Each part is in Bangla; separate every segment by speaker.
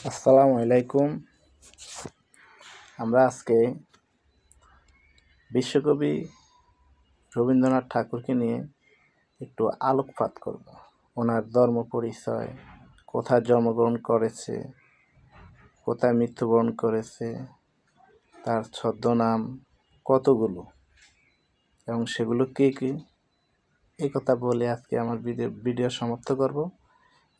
Speaker 1: আসসালামু আলাইকুম। আমরা আজকে বিশ্বকবি রবীন্দ্রনাথ ঠাকুরকে নিয়ে একটু আলোকপাত করব। ওনার ধর্ম পরিচয়, কোথায় জন্মগ্রহণ করেছে, কোথায় মৃত্যুবরণ করেছে, তার ছদ্মনাম কতগুলো এবং সেগুলো কী কী, এই কথা বলে আজকে আমার ভিডিও সমাপ্ত করব।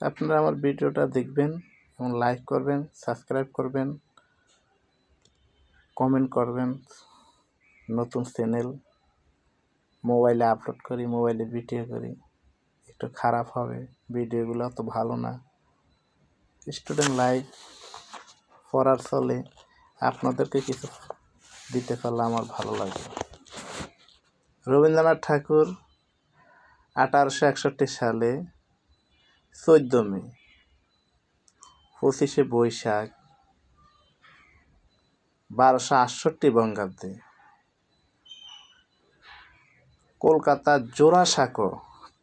Speaker 1: আপনারা আমার ভিডিওটা দেখবেন এবং লাইক করবেন, সাবস্ক্রাইব করবেন, কমেন্ট করবেন। নতুন চ্যানেল, মোবাইলে আপলোড করি, মোবাইলে ভিডিও করি, একটু খারাপ হবে, ভিডিওগুলো অত ভালো না। স্টুডেন্ট লাইফ, পড়ার চলে, আপনাদেরকে কিছু দিতে পারলে আমার ভালো লাগে। রবীন্দ্রনাথ ঠাকুর 1861 সালে 14 মে, 25শে বৈশাখ 1268 বঙ্গাব্দে কলকাতার জোড়াসাঁকো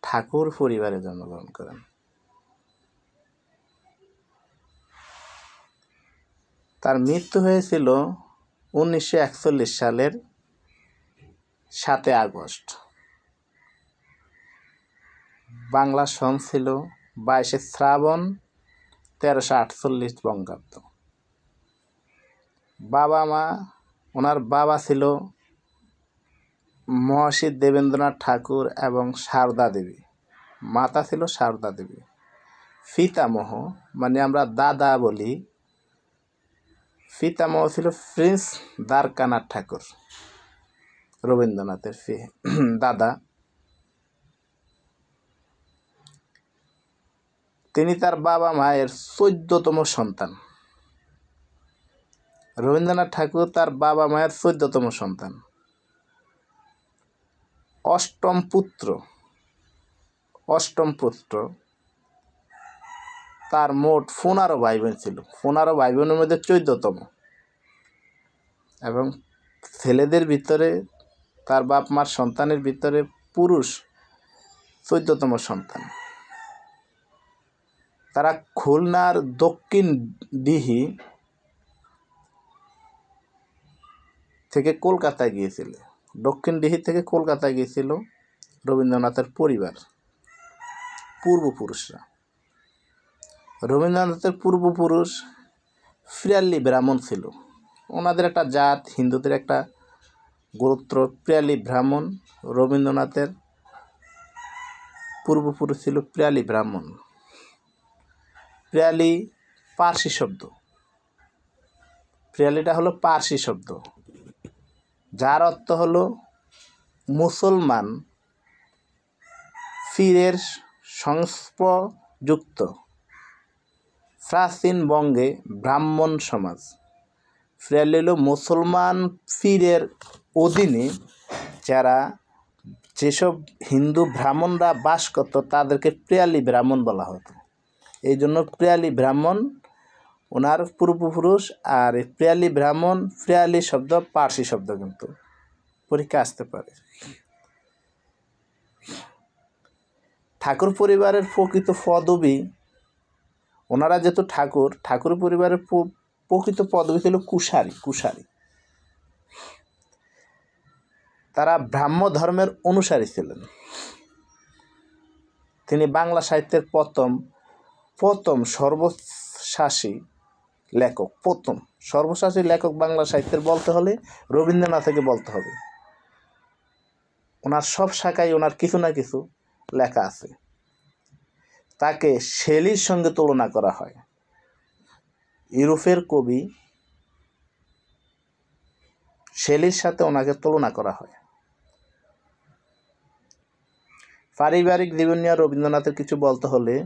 Speaker 1: ঠাকুর পরিবারে জন্মগ্রহণ করেন। তার মৃত্যু হয়েছিল 1941 সালের 7 আগস্ট। বাংলা সন ছিল 22শে শ্রাবণ 1348 বঙ্গাব্দ। ওনার বাবা ছিল মহর্ষি দেবেন্দ্রনাথ ঠাকুর এবং সারদা দেবী, মাতা ছিল সারদা দেবী। পিতামহ মানে আমরা দাদা বলি, পিতামহ ছিল প্রিন্স দ্বারকানাথ ঠাকুর, রবীন্দ্রনাথের দাদা। তিনি তার বাবা মায়ের 14তম সন্তান। রবীন্দ্রনাথ ঠাকুর তার বাবা মায়ের 14তম সন্তান, অষ্টম পুত্র। তার মোট 15 ভাই বোন ছিল। 15 ভাই বোনের মধ্যে 14তম, এবং ছেলেদের ভিতরে তার বাপ মার সন্তানের ভিতরে পুরুষ 14তম সন্তান। তারা খুলনার দক্ষিণ দিহি থেকে কলকাতায় গিয়েছিল। দক্ষিণ দিহি থেকে কলকাতায় গিয়েছিল রবীন্দ্রনাথের পরিবার, পূর্বপুরুষরা। রবীন্দ্রনাথের পূর্বপুরুষ পিরালি ব্রাহ্মণ ছিল। ওনাদের একটা জাত, হিন্দুদের একটা গোত্র পিরালি ব্রাহ্মণ। রবীন্দ্রনাথের পূর্বপুরুষ ছিল পিরালি ব্রাহ্মণ। পিরালি পার্সি শব্দ। পিরালিটা হলো পার্সি শব্দ, যার অর্থ হলো মুসলমান পীরের সংস্পর্শযুক্ত প্রাচীন বঙ্গে ব্রাহ্মণ সমাজ। পিরালি হলো মুসলমান পীরের অধীনে যেসব হিন্দু ব্রাহ্মণরা বাস করত, তাদেরকে পিরালি ব্রাহ্মণ বলা হতো। এই জন্য পিরালি ব্রাহ্মণ ওনার পূর্বপুরুষ। আর পিরালি ব্রাহ্মণ, পিরালি শব্দ পার্সি শব্দ, কিন্তু পরীক্ষা আসতে পারে। ঠাকুর পরিবারের প্রকৃত পদবী, ওনারা যেহেতু ঠাকুর পরিবারের প্রকৃত পদবী ছিল কুশারী। তারা ব্রাহ্ম ধর্মের অনুসারী ছিলেন। তিনি বাংলা সাহিত্যের প্রথম সর্বশ্বাসী লেখক বাংলা সাহিত্যের বলতে হলে রবীন্দ্রনাথকে বলতে হবে। ওনার সব শাখায় ওনার কিছু না কিছু লেখা আছে। তাকে শেলির সঙ্গে তুলনা করা হয়। ইউরোপের কবি শেলির সাথে ওনাকে তুলনা করা হয়। পারিবারিক জীবন নিয়ে রবীন্দ্রনাথের কিছু বলতে হলে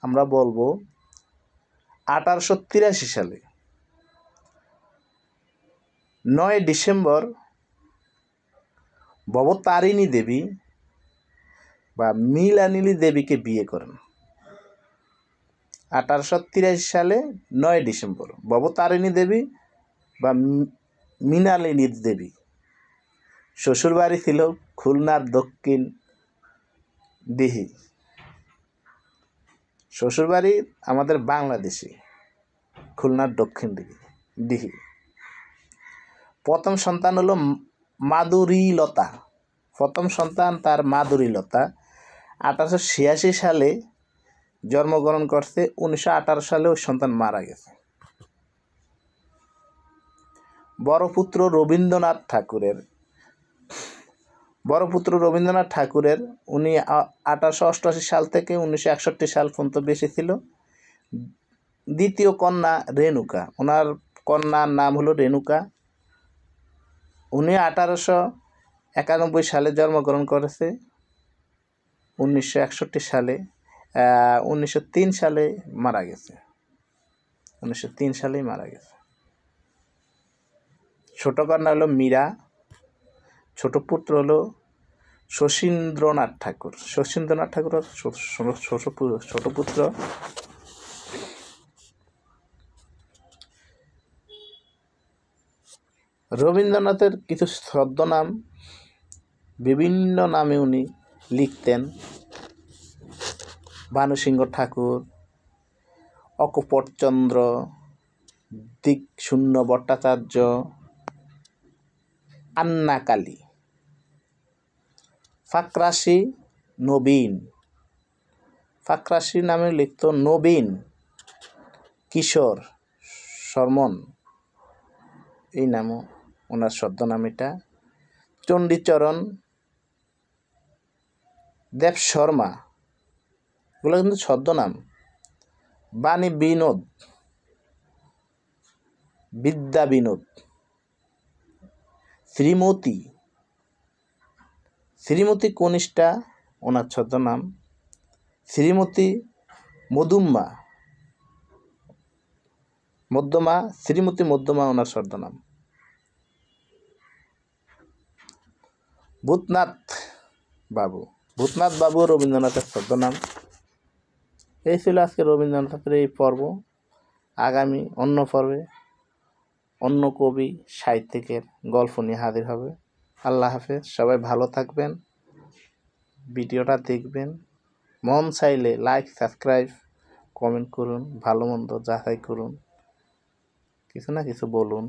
Speaker 1: আমরা বলবো 1883 সালে 9 ডিসেম্বর ভবতারিণী দেবী বা মৃণালিনী দেবীকে বিয়ে করেন। 1883 সালে 9 ডিসেম্বর ভবতারিণী দেবী বা মৃণালিনী দেবী। শ্বশুরবাড়ি ছিল খুলনার দক্ষিণ দিহি। শ্বশুরবাড়ি আমাদের বাংলাদেশি। খুলনার দক্ষিণ দিঘি। প্রথম সন্তান হলো মাধুরীলতা। প্রথম সন্তান তার মাধুরীলতা 1886 সালে জন্মগ্রহণ করছে। 1918 সালে ওই সন্তান মারা গেছে। বড় পুত্র রবীন্দ্রনাথ ঠাকুরের উনি 1888 সাল থেকে 1961 সাল পর্যন্ত বেঁচে ছিল। দ্বিতীয় কন্যা রেণুকা, ওনার কন্যার নাম হলো রেণুকা। উনি 1891 সালে জন্মগ্রহণ করেছে। 1961 সালে 1903 সালে মারা গেছে। 1903 সালেই মারা গেছে। ছোট কন্যা হলো মীরা, ছোট পুত্র হলো শচীন্দ্রনাথ ঠাকুর। ছোট পুত্র। রবীন্দ্রনাথের কিছু ছদ্মনাম, বিভিন্ন নামে উনি লিখতেন। ভানুসিংহ ঠাকুর, অকপটচন্দ্র, দিকশূন্য ভট্টাচার্য, আন্নাকালী। ফাকরাশি নবীন, ফাকরাশি নামে লিখত নবীন কিশোর শর্মন, এই নামও ওনার ছদ্মনাম এটা। চণ্ডীচরণ দেব শর্মা, এগুলো কিন্তু ছদ্মনাম। বাণী বিনোদ, বিদ্যা বিনোদ। শ্রীমতী কনিষ্ঠা ওনার ছদ্মনাম। শ্রীমতী শ্রীমতী মধ্যমা ওনার ছদ্মনাম। ভূতনাথ বাবু রবীন্দ্রনাথের ছদ্মনাম। এই ছিল আজকে রবীন্দ্রনাথের এই পর্ব। আগামী অন্য পর্বে অন্য কবি সাহিত্যিকের গল্প নিয়ে হাজির হবে। আল্লাহ হাফেজ। সবাই ভালো থাকবেন, ভিডিওটা দেখবেন। মন চাইলে লাইক, সাবস্ক্রাইব, কমেন্ট করুন, ভালো মন্দ যাচাই করুন, কিছু না কিছু বলুন।